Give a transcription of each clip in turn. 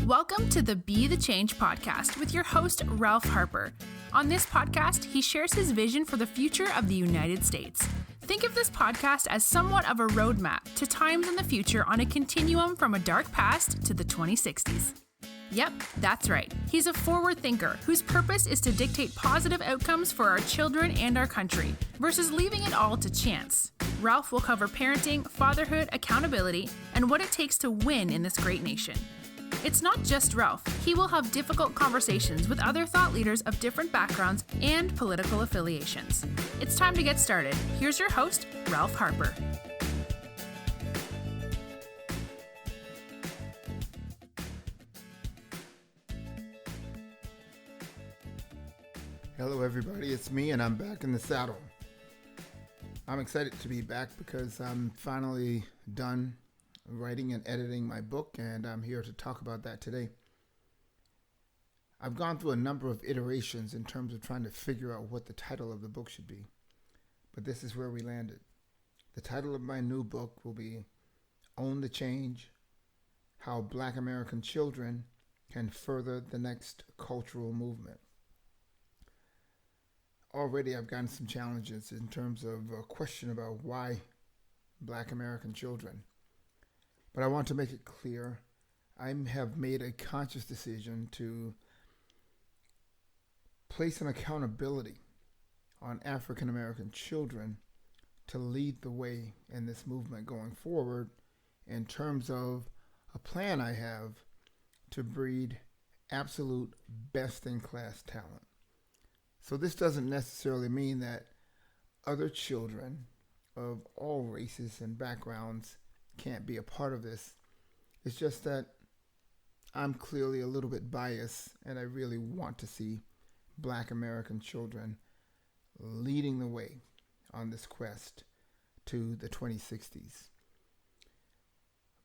Welcome to the Be the Change podcast with your host, Ralph Harper. On this podcast, he shares his vision for the future of the United States. Think of this podcast as somewhat of a roadmap to times in the future on a continuum from a dark past to the 2060s. Yep, that's right. He's a forward thinker whose purpose is to dictate positive outcomes for our children and our country versus leaving it all to chance. Ralph will cover parenting, fatherhood, accountability, and what it takes to win in this great nation. It's not just Ralph. He will have difficult conversations with other thought leaders of different backgrounds and political affiliations. It's time to get started. Here's your host, Ralph Harper. Hello everybody, it's me and I'm back in the saddle. I'm excited to be back because I'm finally done writing and editing my book, and I'm here to talk about that today. I've gone through a number of iterations in terms of trying to figure out what the title of the book should be, but this is where we landed. The title of my new book will be Own the Change: How Black American Children Can Further the Next Cultural Movement. Already I've gotten some challenges in terms of a question about why Black American children. But I want to make it clear, I have made a conscious decision to place an accountability on African American children to lead the way in this movement going forward in terms of a plan I have to breed absolute best-in-class talent. So this doesn't necessarily mean that other children of all races and backgrounds can't be a part of this. It's just that I'm clearly a little bit biased, and I really want to see Black American children leading the way on this quest to the 2060s.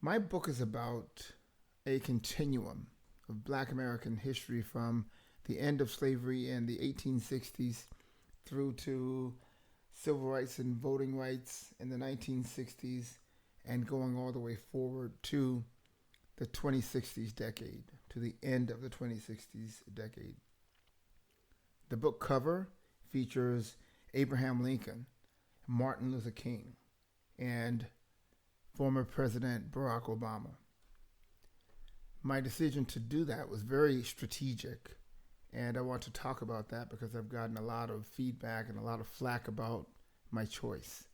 My book is about a continuum of Black American history from the end of slavery in the 1860s through to civil rights and voting rights in the 1960s, and going all the way forward to the 2060s decade, to the end of the 2060s decade. The book cover features Abraham Lincoln, Martin Luther King, and former President Barack Obama. My decision to do that was very strategic, and I want to talk about that because I've gotten a lot of feedback and a lot of flack about my choice.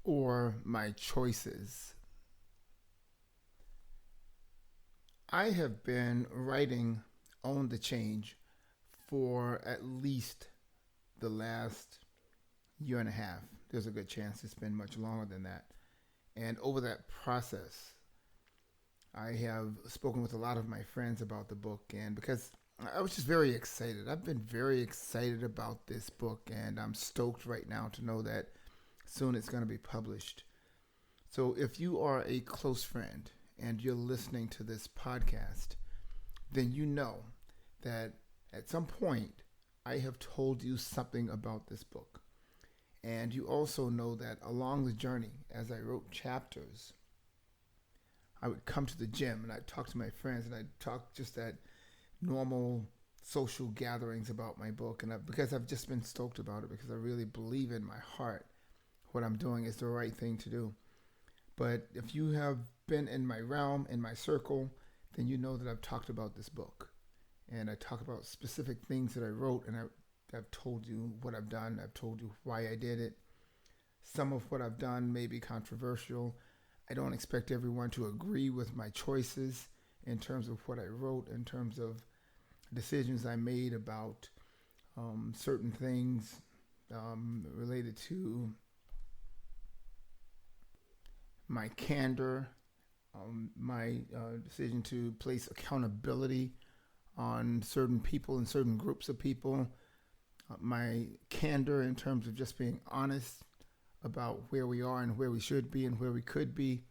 Or my choices. I have been writing Own the Change for at least the last year and a half. There's a good chance it's been much longer than that. And over that process, I have spoken with a lot of my friends about the book, and because I was just very excited. I've been very excited about this book, and I'm stoked right now to know that soon it's going to be published. So if you are a close friend and you're listening to this podcast, then you know that at some point I have told you something about this book. And you also know that along the journey, as I wrote chapters, I would come to the gym and I'd talk to my friends, and I'd talk just at normal social gatherings about my book. And because I've just been stoked about it, because I really believe in my heart what I'm doing is the right thing to do. But if you have been in my realm, in my circle, then you know that I've talked about this book. And I talk about specific things that I wrote, and I've told you what I've done. I've told you why I did it. Some of what I've done may be controversial. I don't expect everyone to agree with my choices in terms of what I wrote, in terms of decisions I made about certain things related to my candor, my decision to place accountability on certain people and certain groups of people, my candor in terms of just being honest about where we are and where we should be and where we could be.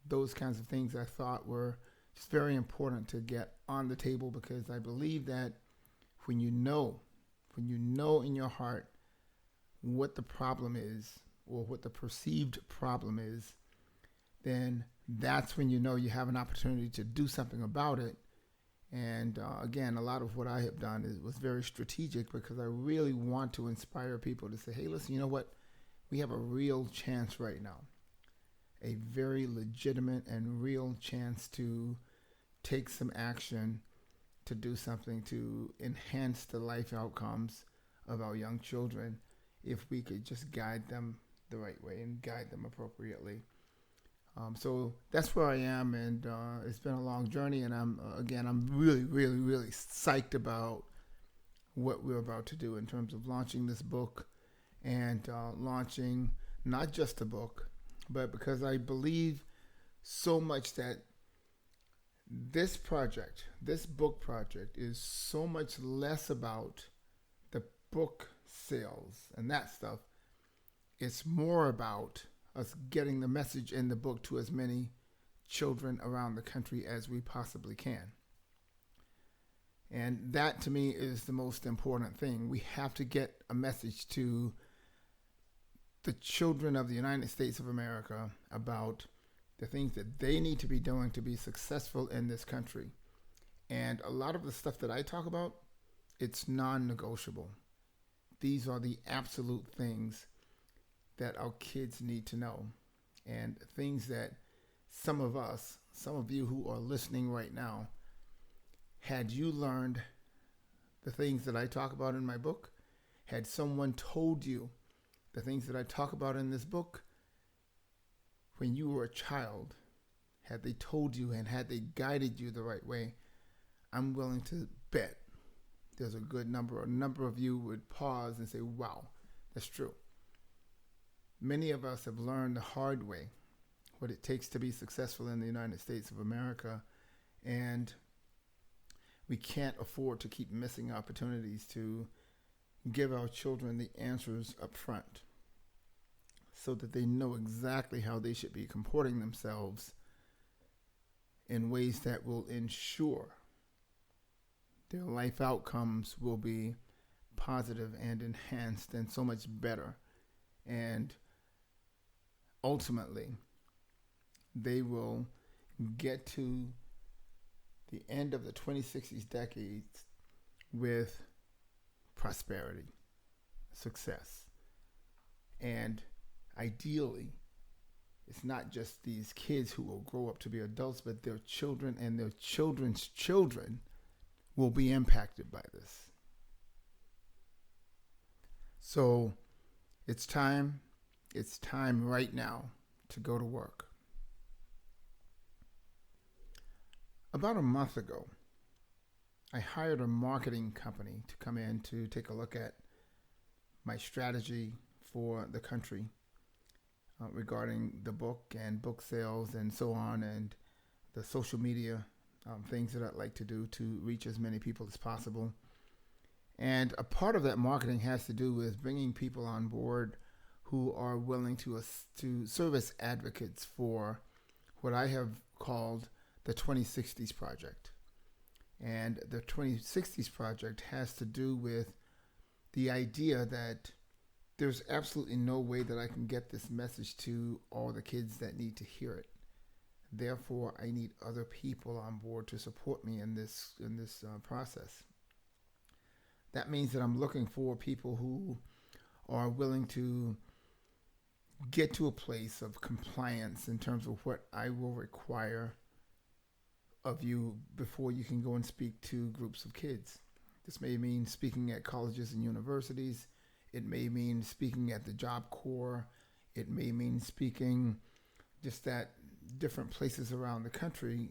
Those kinds of things I thought were just very important to get on the table, because I believe that when you know in your heart what the problem is, or what the perceived problem is, then that's when you know you have an opportunity to do something about it. And again, a lot of what I have done was very strategic because I really want to inspire people to say, hey, listen, you know what? We have a real chance right now, a very legitimate and real chance to take some action, to do something to enhance the life outcomes of our young children if we could just guide them the right way and guide them appropriately. So that's where I am, and it's been a long journey, and I'm really, really, really psyched about what we're about to do in terms of launching this book and launching not just a book, but because I believe so much that this book project is so much less about the book sales and that stuff. It's more about us getting the message in the book to as many children around the country as we possibly can. And that, to me, is the most important thing. We have to get a message to the children of the United States of America about the things that they need to be doing to be successful in this country. And a lot of the stuff that I talk about, it's non-negotiable. These are the absolute things that our kids need to know, and things that some of you who are listening right now, had you learned the things that I talk about in my book, had someone told you the things that I talk about in this book when you were a child, had they told you and had they guided you the right way, I'm willing to bet there's a number of you would pause and say, wow, that's true. Many of us have learned the hard way what it takes to be successful in the United States of America, and we can't afford to keep missing opportunities to give our children the answers up front so that they know exactly how they should be comporting themselves in ways that will ensure their life outcomes will be positive and enhanced and so much better. And ultimately, they will get to the end of the 2060s decades with prosperity, success. And ideally, it's not just these kids who will grow up to be adults, but their children and their children's children will be impacted by this. So it's time right now to go to work. About a month ago, I hired a marketing company to come in to take a look at my strategy for the country regarding the book and book sales and so on, and the social media things that I'd like to do to reach as many people as possible. And a part of that marketing has to do with bringing people on board who are willing to serve as advocates for what I have called the 2060s Project. And the 2060s Project has to do with the idea that there's absolutely no way that I can get this message to all the kids that need to hear it. Therefore, I need other people on board to support me in this process. That means that I'm looking for people who are willing to get to a place of compliance in terms of what I will require of you before you can go and speak to groups of kids. This may mean speaking at colleges and universities. It may mean speaking at the Job Corps. It may mean speaking just at different places around the country,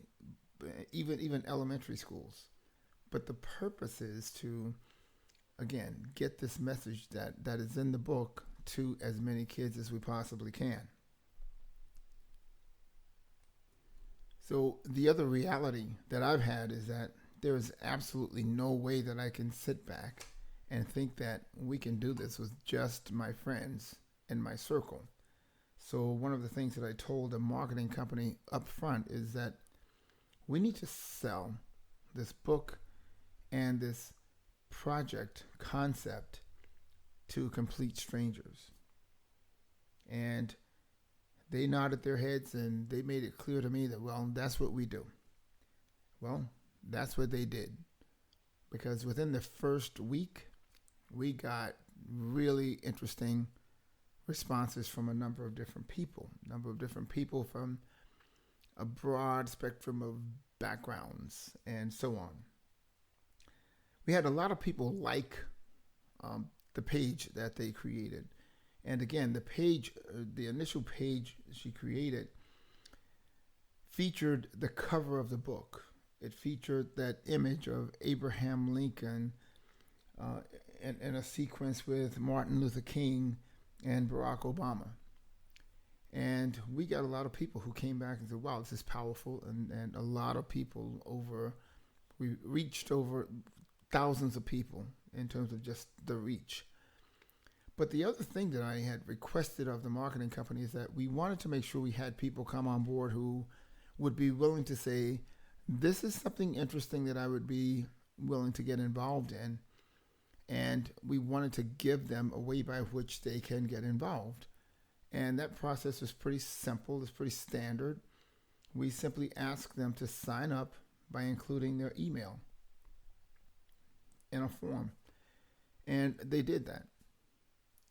even elementary schools. But the purpose is to, again, get this message that is in the book to as many kids as we possibly can. So the other reality that I've had is that there is absolutely no way that I can sit back and think that we can do this with just my friends and my circle. So one of the things that I told the marketing company up front is that we need to sell this book and this project concept to complete strangers. And they nodded their heads and they made it clear to me that, well, that's what we do. Well, that's what they did. Because within the first week, we got really interesting responses from a number of different people from a broad spectrum of backgrounds and so on. We had a lot of people like the page that they created. And again, the initial page she created featured the cover of the book. It featured that image of Abraham Lincoln in a sequence with Martin Luther King and Barack Obama. And we got a lot of people who came back and said, wow, this is powerful. And a lot of people we reached over thousands of people in terms of just the reach. But the other thing that I had requested of the marketing company is that we wanted to make sure we had people come on board who would be willing to say, this is something interesting that I would be willing to get involved in. And we wanted to give them a way by which they can get involved. And that process is pretty simple. It's pretty standard. We simply ask them to sign up by including their email in a form. And they did that.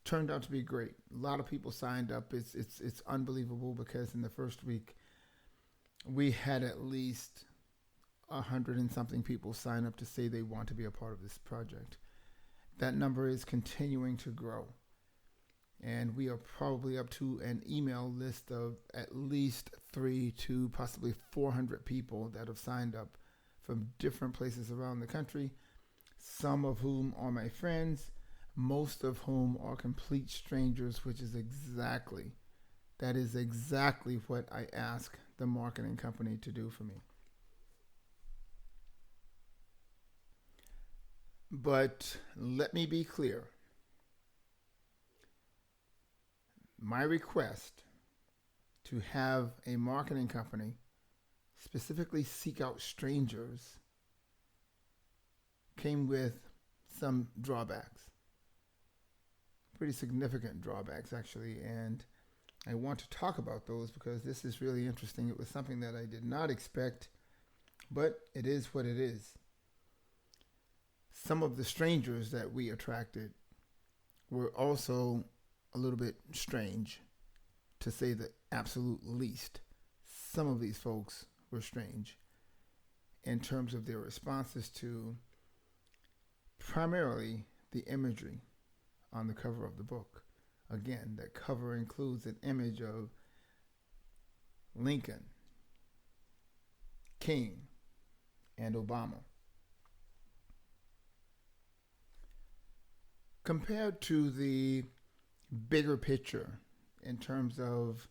Turned out to be great. A lot of people signed up. It's unbelievable because in the first week, we had at least 100 and something people sign up to say they want to be a part of this project. That number is continuing to grow. And we are probably up to an email list of at least 300 to possibly 400 people that have signed up from different places around the country, some of whom are my friends, most of whom are complete strangers, which is exactly what I ask the marketing company to do for me. But let me be clear. My request to have a marketing company specifically seek out strangers came with some drawbacks. Pretty significant drawbacks, actually. And I want to talk about those because this is really interesting. It was something that I did not expect, but it is what it is. Some of the strangers that we attracted were also a little bit strange, to say the absolute least. Some of these folks were strange in terms of their responses to primarily the imagery on the cover of the book. Again, that cover includes an image of Lincoln, King, and Obama. Compared to the bigger picture in terms of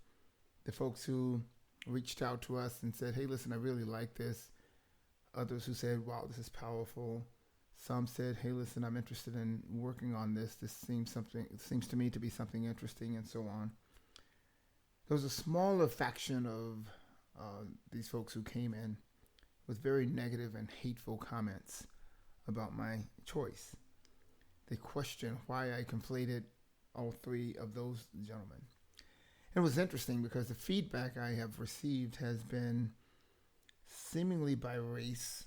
the folks who reached out to us and said, hey, listen, I really like this. Others who said, wow, this is powerful. Some said, hey, listen, I'm interested in working on this. This seems to me to be something interesting, and so on. There was a smaller faction of these folks who came in with very negative and hateful comments about my choice. They questioned why I conflated all three of those gentlemen. It was interesting because the feedback I have received has been seemingly by race,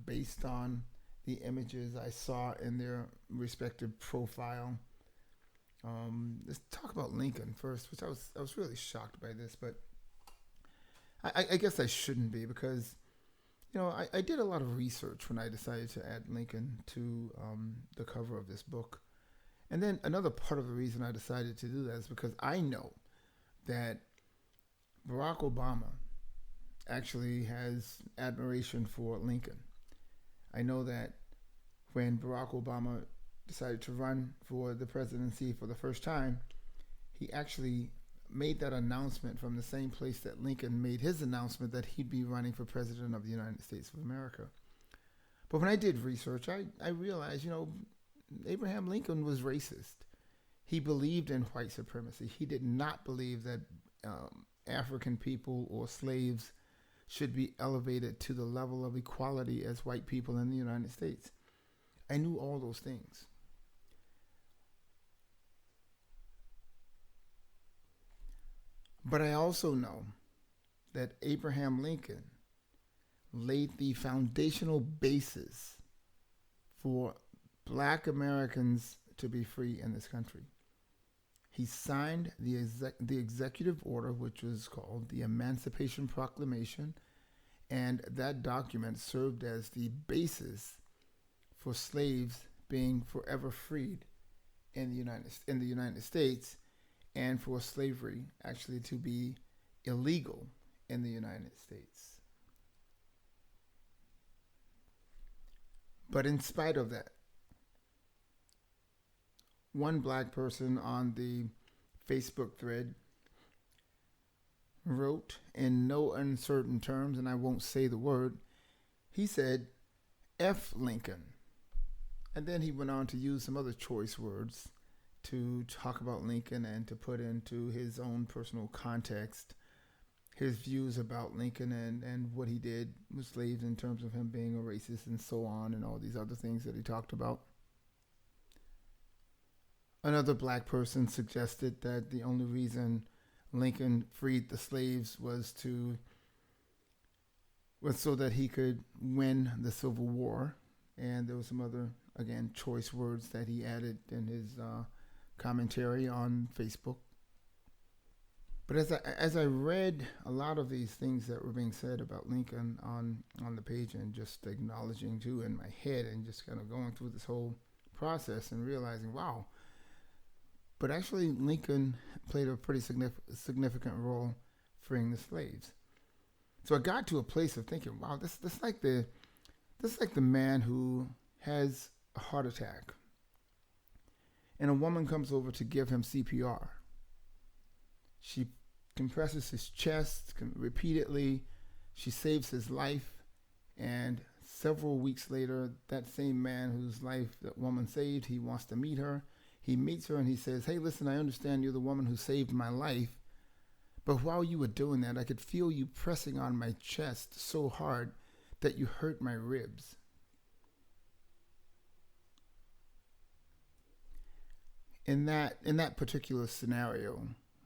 based on the images I saw in their respective profile. Let's talk about Lincoln first, which I was really shocked by this, but I guess I shouldn't be because, I did a lot of research when I decided to add Lincoln to the cover of this book. And then another part of the reason I decided to do that is because I know that Barack Obama actually has admiration for Lincoln. I know that when Barack Obama decided to run for the presidency for the first time, he actually made that announcement from the same place that Lincoln made his announcement that he'd be running for president of the United States of America. But when I did research, I realized, Abraham Lincoln was racist. He believed in white supremacy. He did not believe that African people or slaves should be elevated to the level of equality as white people in the United States. I knew all those things. But I also know that Abraham Lincoln laid the foundational basis for Black Americans to be free in this country. He signed the executive order, which was called the Emancipation Proclamation, and that document served as the basis for slaves being forever freed in the United States, and for slavery actually to be illegal in the United States. But in spite of that, one Black person on the Facebook thread wrote in no uncertain terms, and I won't say the word, he said, F Lincoln. And then he went on to use some other choice words to talk about Lincoln and to put into his own personal context his views about Lincoln and what he did with slaves in terms of him being a racist and so on, and all these other things that he talked about. Another Black person suggested that the only reason Lincoln freed the slaves was so that he could win the Civil War. And there was some other, again, choice words that he added in his commentary on Facebook. But as I read a lot of these things that were being said about Lincoln on the page, and just acknowledging too in my head, and just kind of going through this whole process and realizing, wow. But actually, Lincoln played a pretty significant role freeing the slaves. So I got to a place of thinking, wow, this is like the man who has a heart attack, and a woman comes over to give him CPR. She compresses his chest repeatedly. She saves his life, and several weeks later, that same man whose life that woman saved, he wants to meet her. He meets her and he says, hey, listen, I understand you're the woman who saved my life, but while you were doing that, I could feel you pressing on my chest so hard that you hurt my ribs. In that particular scenario,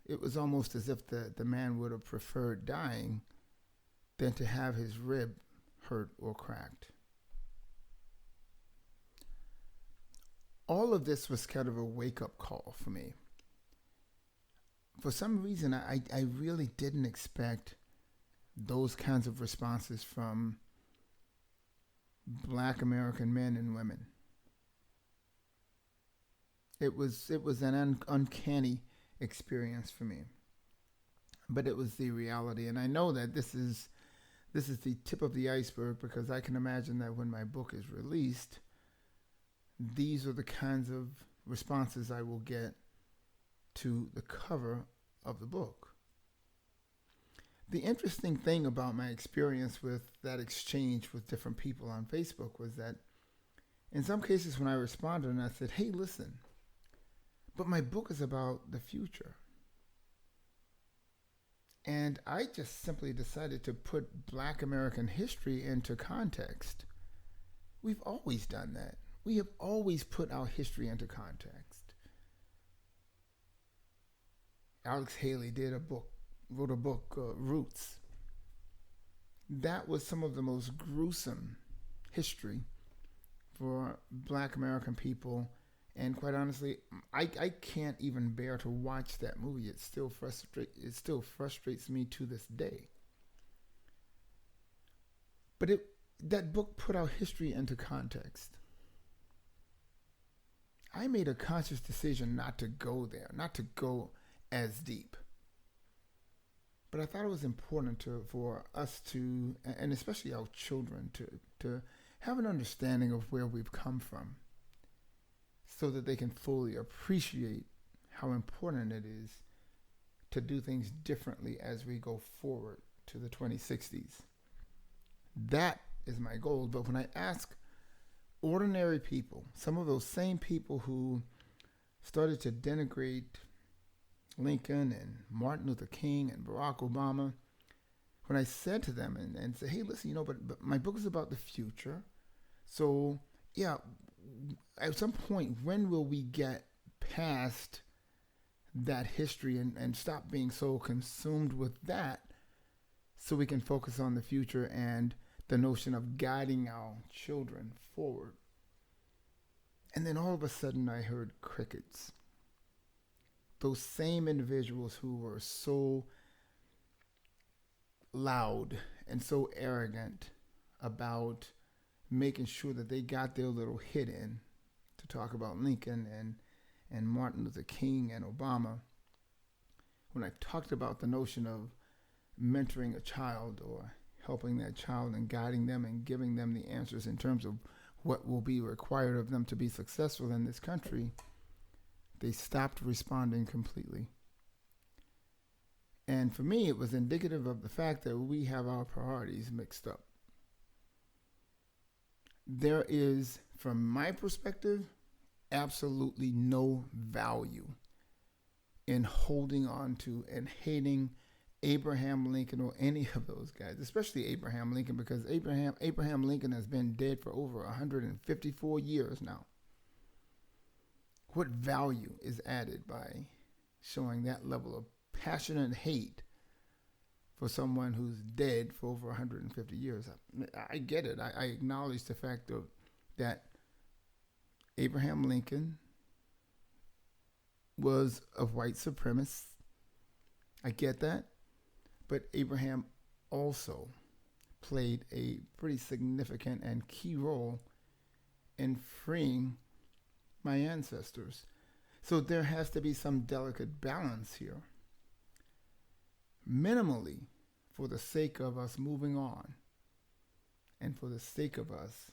it was almost as if the man would have preferred dying than to have his rib hurt or cracked. All of this was kind of a wake-up call for me. For some reason, I really didn't expect those kinds of responses from Black American men and women. It was an uncanny experience for me, but it was the reality. And I know that this is the tip of the iceberg, because I can imagine that when my book is released, these are the kinds of responses I will get to the cover of the book. The interesting thing about my experience with that exchange with different people on Facebook was that in some cases when I responded and I said, hey, listen, but my book is about the future. And I just simply decided to put Black American history into context. We've always done that. We have always put our history into context. Alex Haley wrote a book, Roots. That was some of the most gruesome history for Black American people. And quite honestly, I can't even bear to watch that movie. It still frustrates me to this day. But that book put our history into context. I made a conscious decision not to go there, not to go as deep. But I thought it was important for us to, and especially our children, to have an understanding of where we've come from, so that they can fully appreciate how important it is to do things differently as we go forward to the 2060s. That is my goal. But when I ask ordinary people, some of those same people who started to denigrate Lincoln and Martin Luther King and Barack Obama, when I said to them and say, hey, listen, but my book is about the future. So, yeah, at some point, when will we get past that history and stop being so consumed with that so we can focus on the future and the notion of guiding our children forward. And then all of a sudden I heard crickets. Those same individuals who were so loud and so arrogant about making sure that they got their little hit in to talk about Lincoln and Martin Luther King and Obama. When I talked about the notion of mentoring a child or helping that child and guiding them and giving them the answers in terms of what will be required of them to be successful in this country, they stopped responding completely. And for me, it was indicative of the fact that we have our priorities mixed up. There is, from my perspective, absolutely no value in holding on to and hating Abraham Lincoln or any of those guys, especially Abraham Lincoln, because Abraham Lincoln has been dead for over 154 years now. What value is added by showing that level of passionate hate for someone who's dead for over 150 years? I get it. I acknowledge the fact that Abraham Lincoln was a white supremacist. I get that. But Abraham also played a pretty significant and key role in freeing my ancestors. So there has to be some delicate balance here. Minimally, for the sake of us moving on and for the sake of us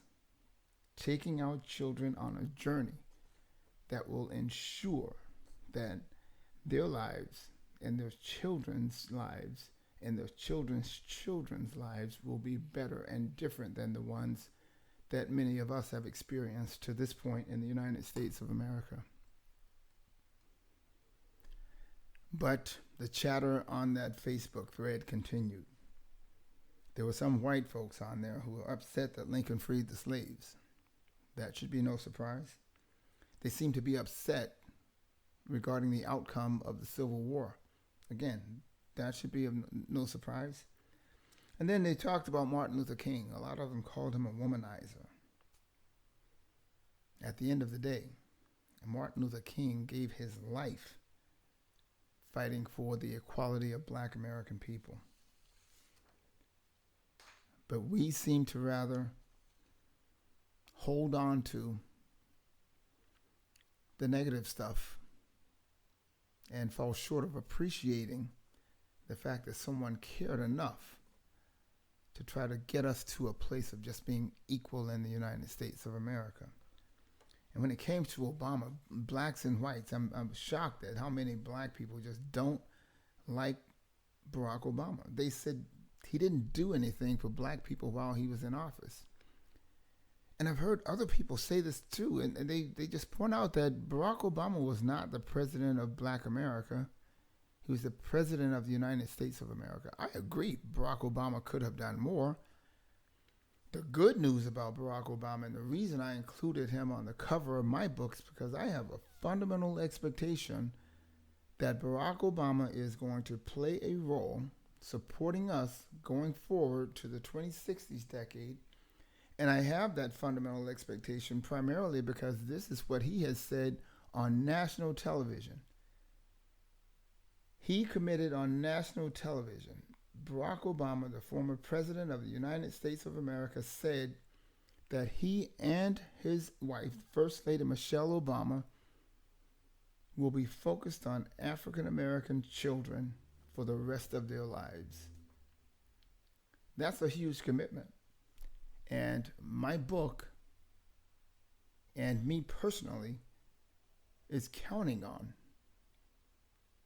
taking our children on a journey that will ensure that their lives and their children's lives and their children's children's lives will be better and different than the ones that many of us have experienced to this point in the United States of America. But the chatter on that Facebook thread continued. There were some white folks on there who were upset that Lincoln freed the slaves. That should be no surprise. They seem to be upset regarding the outcome of the Civil War. Again, that should be of no surprise. And then they talked about Martin Luther King. A lot of them called him a womanizer. At the end of the day, Martin Luther King gave his life fighting for the equality of Black American people. But we seem to rather hold on to the negative stuff and fall short of appreciating the fact that someone cared enough to try to get us to a place of just being equal in the United States of America. And when it came to Obama, blacks and whites, I'm shocked at how many black people just don't like Barack Obama. They said he didn't do anything for black people while he was in office. And I've heard other people say this too, and they just point out that Barack Obama was not the president of Black America. He was the president of the United States of America. I agree, Barack Obama could have done more. The good news about Barack Obama, and the reason I included him on the cover of my books, because I have a fundamental expectation that Barack Obama is going to play a role supporting us going forward to the 2060s decade. And I have that fundamental expectation primarily because this is what he has said on national television. He committed on national television. Barack Obama, the former president of the United States of America, said that he and his wife, First Lady Michelle Obama, will be focused on African American children for the rest of their lives. That's a huge commitment. And my book, and me personally, is counting on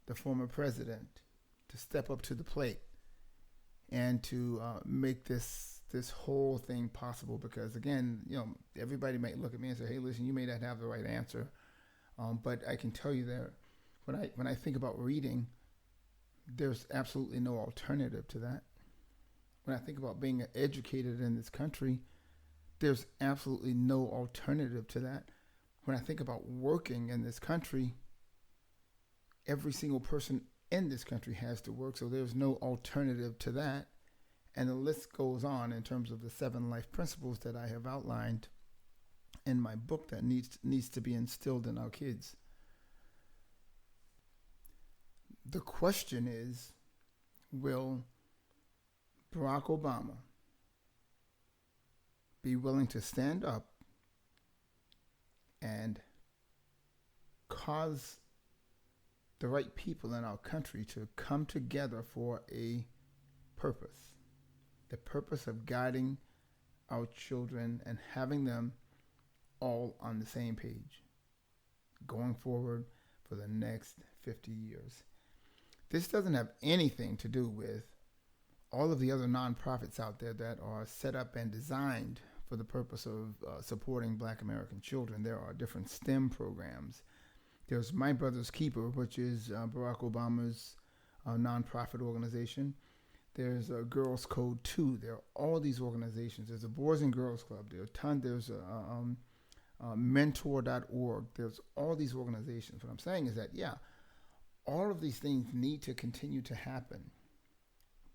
the former president to step up to the plate and to make this whole thing possible. Because again, everybody might look at me and say, "Hey, listen, you may not have the right answer," but I can tell you that when I think about reading, there's absolutely no alternative to that. When I think about being educated in this country, there's absolutely no alternative to that. When I think about working in this country, every single person in this country has to work, so there's no alternative to that. And the list goes on in terms of the 7 life principles that I have outlined in my book that needs to be instilled in our kids. The question is, will Barack Obama be willing to stand up and cause the right people in our country to come together for a purpose? The purpose of guiding our children and having them all on the same page, going forward for the next 50 years. This doesn't have anything to do with all of the other nonprofits out there that are set up and designed for the purpose of supporting Black American children. There are different STEM programs. There's My Brother's Keeper, which is Barack Obama's nonprofit organization. There's a Girls Code 2. There are all these organizations. There's a Boys and Girls Club. There's mentor.org. There's all these organizations. What I'm saying is that, all of these things need to continue to happen.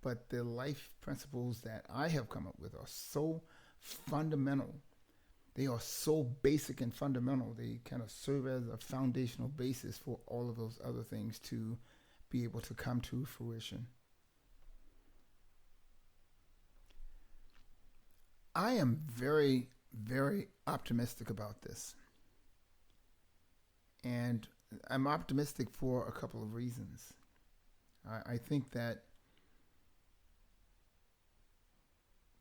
But the life principles that I have come up with are so fundamental. They are so basic and fundamental. They kind of serve as a foundational basis for all of those other things to be able to come to fruition. I am very, very optimistic about this. And I'm optimistic for a couple of reasons. I think that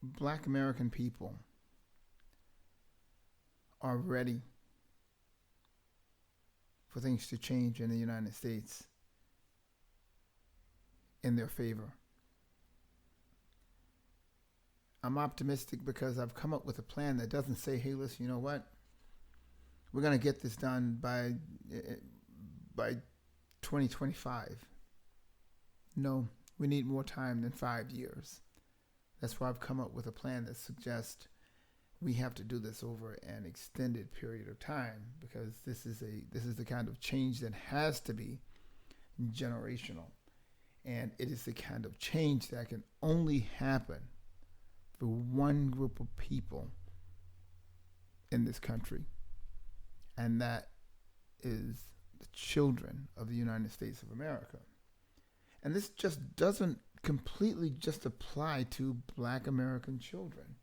Black American people are ready for things to change in the United States in their favor. I'm optimistic because I've come up with a plan that doesn't say, hey, listen, you know what? We're going to get this done by 2025. No, we need more time than 5 years. That's why I've come up with a plan that suggests we have to do this over an extended period of time, because this is the kind of change that has to be generational. And it is the kind of change that can only happen for one group of people in this country. And that is the children of the United States of America. And this just doesn't completely just apply to Black American children,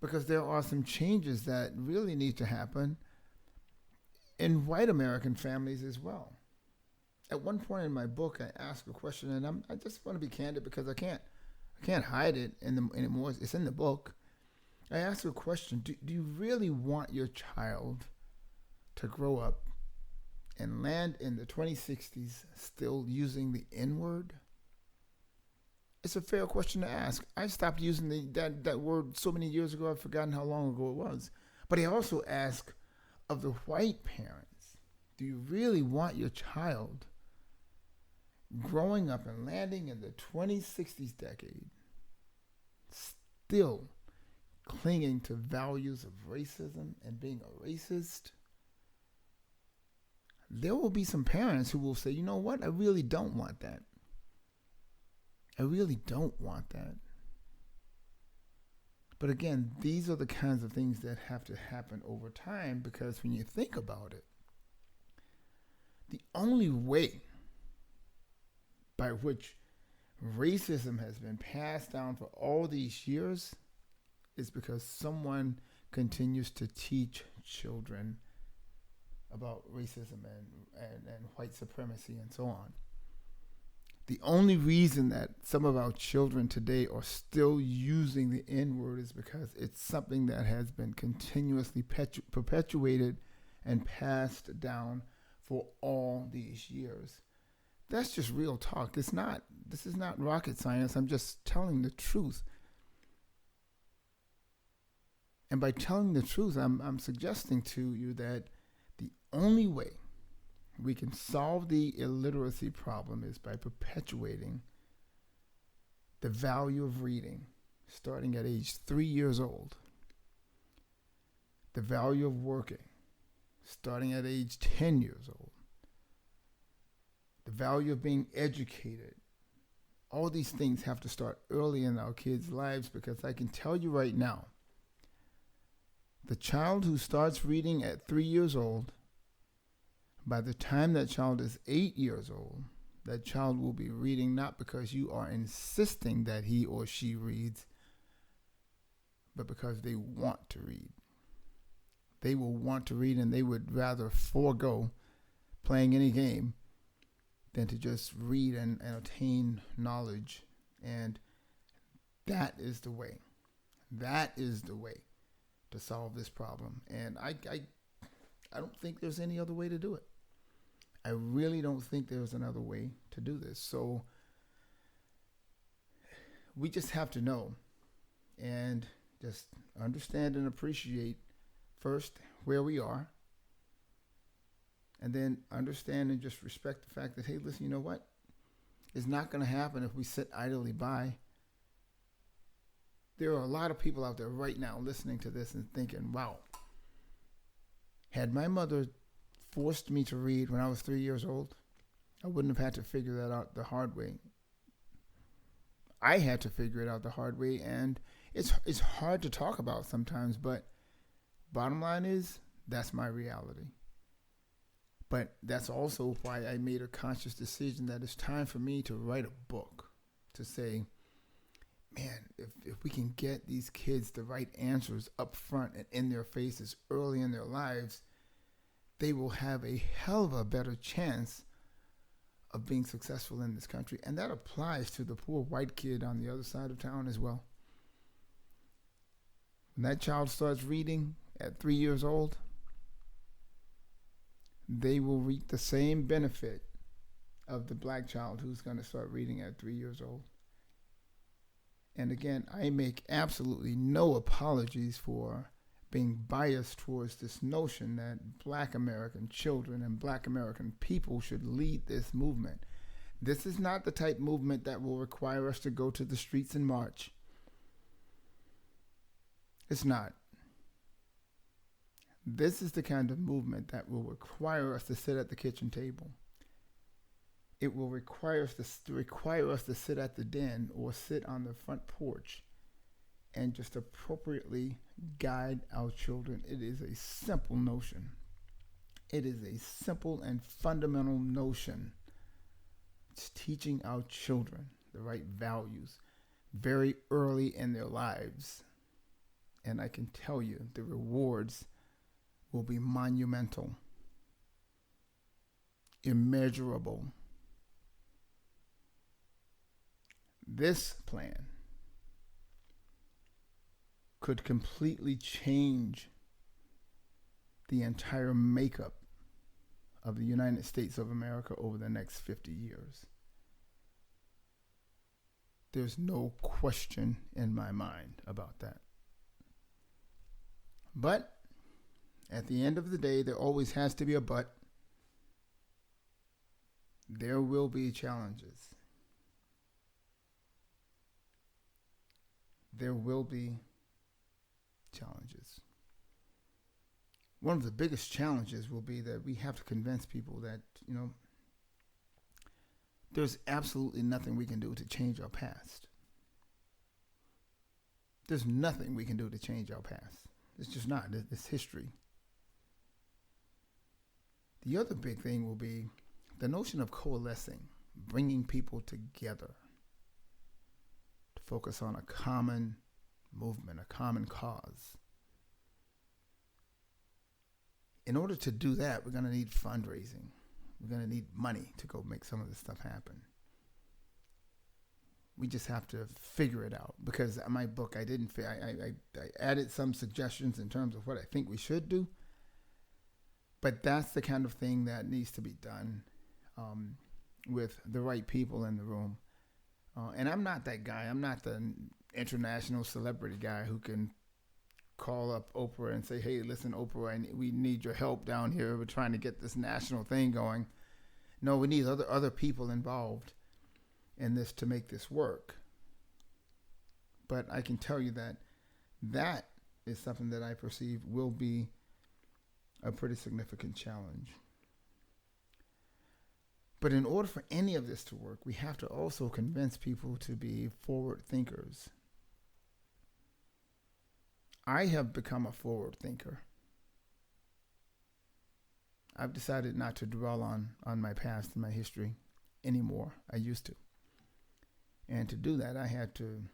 because there are some changes that really need to happen in white American families as well. At one point in my book, I asked a question, and I just want to be candid because I can't hide it anymore. It's in the book. I asked a question: Do you really want your child to grow up and land in the 2060s still using the N-word? It's a fair question to ask. I stopped using that word so many years ago, I've forgotten how long ago it was. But I also ask of the white parents, do you really want your child growing up and landing in the 2060s decade still clinging to values of racism and being a racist? There will be some parents who will say, you know what, I really don't want that. I really don't want that. But again, these are the kinds of things that have to happen over time, because when you think about it, the only way by which racism has been passed down for all these years is because someone continues to teach children about racism and white supremacy and so on. The only reason that some of our children today are still using the N-word is because it's something that has been continuously perpetuated and passed down for all these years. That's just real talk. This is not rocket science. I'm just telling the truth. And by telling the truth, I'm suggesting to you that the only way we can solve the illiteracy problem is by perpetuating the value of reading, starting at age 3 years old. The value of working, starting at age 10 years old. the value of being educated. All these things have to start early in our kids' lives, because I can tell you right now, the child who starts reading at 3 years old, by the time that child is 8 years old, that child will be reading not because you are insisting that he or she reads, but because they want to read. They will want to read, and they would rather forego playing any game than to just read and attain knowledge. And that is the way. That is the way to solve this problem. And I don't think there's any other way to do it. I really don't think there's another way to do this. So we just have to know and just understand and appreciate first where we are, and then understand and just respect the fact that, hey, listen, you know what? It's not going to happen if we sit idly by. There are a lot of people out there right now listening to this and thinking, wow, had my mother forced me to read when I was 3 years old, I wouldn't have had to figure that out the hard way. I had to figure it out the hard way, and it's hard to talk about sometimes, but bottom line is, that's my reality. But that's also why I made a conscious decision that it's time for me to write a book, to say, man, if we can get these kids the right answers up front and in their faces early in their lives, they will have a hell of a better chance of being successful in this country. And that applies to the poor white kid on the other side of town as well. When that child starts reading at 3 years old, they will reap the same benefit of the black child who's going to start reading at 3 years old. And again, I make absolutely no apologies for being biased towards this notion that black American children and black American people should lead this movement. This is not the type of movement that will require us to go to the streets and march. It's not. This is the kind of movement that will require us to sit at the kitchen table. It will require us to sit at the den or sit on the front porch and just appropriately guide our children. It is a simple notion. It is a simple and fundamental notion. It's teaching our children the right values very early in their lives. And I can tell you the rewards will be monumental, immeasurable. This plan could completely change the entire makeup of the United States of America over the next 50 years. There's no question in my mind about that. But at the end of the day, there always has to be a but. There will be challenges. There will be challenges. One of the biggest challenges will be that we have to convince people that, there's absolutely nothing we can do to change our past. There's nothing we can do to change our past. It's just not. It's history. The other big thing will be the notion of coalescing, bringing people together to focus on a common movement, a common cause. In order to do that, we're going to need fundraising. We're going to need money to go make some of this stuff happen. We just have to figure it out, because in my book, I added some suggestions in terms of what I think we should do. But that's the kind of thing that needs to be done with the right people in the room. And I'm not that guy. I'm not the international celebrity guy who can call up Oprah and say, hey, listen, Oprah, we need your help down here. We're trying to get this national thing going. No, we need other people involved in this to make this work. But I can tell you that is something that I perceive will be a pretty significant challenge. But in order for any of this to work, we have to also convince people to be forward thinkers. I have become a forward thinker. I've decided not to dwell on my past and my history anymore. I used to. And to do that, I had to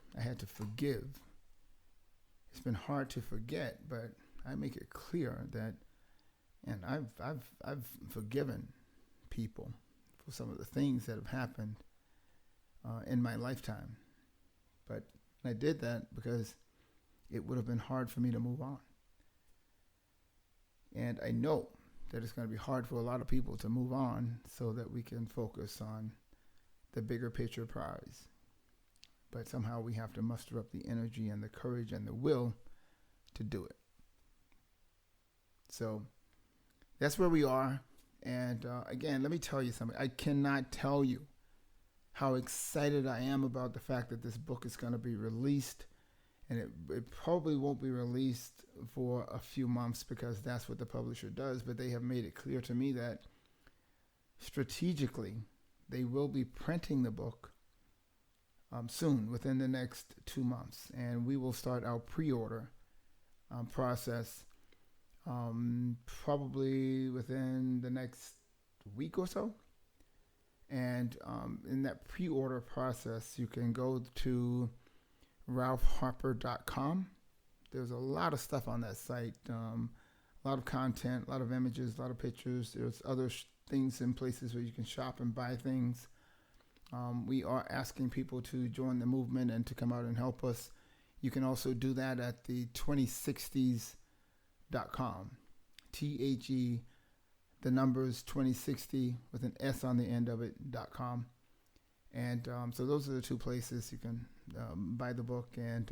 forgive. It's been hard to forget, but I make it clear that, and I've forgiven people for some of the things that have happened in my lifetime. But I did that because it would have been hard for me to move on. And I know that it's going to be hard for a lot of people to move on so that we can focus on the bigger picture prize. But somehow we have to muster up the energy and the courage and the will to do it. So that's where we are. And again, let me tell you something. I cannot tell you how excited I am about the fact that this book is going to be released. And it probably won't be released for a few months because that's what the publisher does. But they have made it clear to me that strategically, they will be printing the book soon, within the next 2 months. And we will start our pre-order process probably within the next week or so. And in that pre-order process, you can go to ralphharper.com. There's a lot of stuff on that site, a lot of content, a lot of images, a lot of pictures. There's other things in places where you can shop and buy things. We are asking people to join the movement and to come out and help us. You can also do that at the 2060s.com. THE, the numbers 2060 with an S on the end of it.com. And so those are the two places you can buy the book and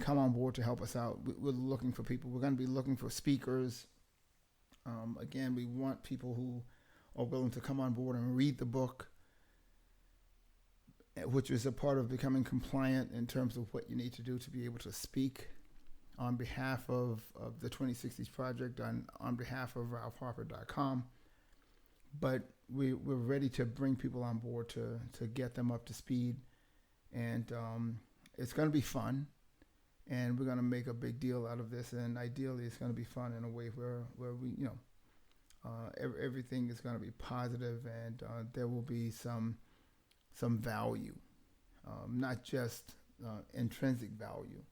come on board to help us out. We're looking for people. We're going to be looking for speakers. Again, we want people who are willing to come on board and read the book, which is a part of becoming compliant in terms of what you need to do to be able to speak on behalf of the 2060s Project, on behalf of ralphharper.com. But we're ready to bring people on board to get them up to speed. And it's going to be fun. And we're going to make a big deal out of this. And ideally, it's going to be fun in a way where we, everything is going to be positive, and there will be some value, not just intrinsic value,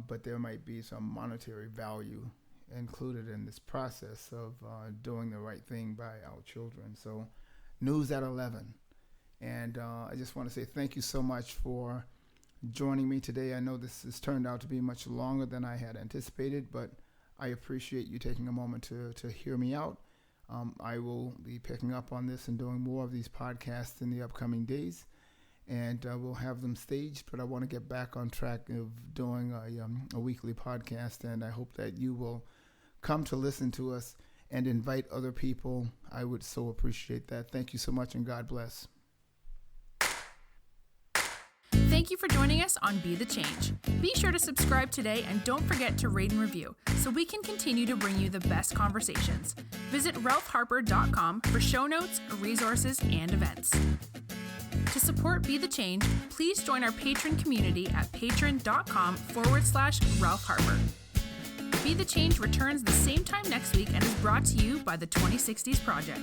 but there might be some monetary value included in this process of doing the right thing by our children. So news at 11. And I just want to say thank you so much for joining me today. I know this has turned out to be much longer than I had anticipated, but I appreciate you taking a moment to hear me out. I will be picking up on this and doing more of these podcasts in the upcoming days, and we'll have them staged, but I want to get back on track of doing a weekly podcast, and I hope that you will come to listen to us and invite other people. I would so appreciate that. Thank you so much, and God bless. Thank you for joining us on Be the Change. Be sure to subscribe today and don't forget to rate and review so we can continue to bring you the best conversations. Visit ralphharper.com for show notes, resources, and events. To support Be the Change, please join our patron community at patreon.com/Ralph Harper. Be the Change returns the same time next week and is brought to you by the 2060s Project.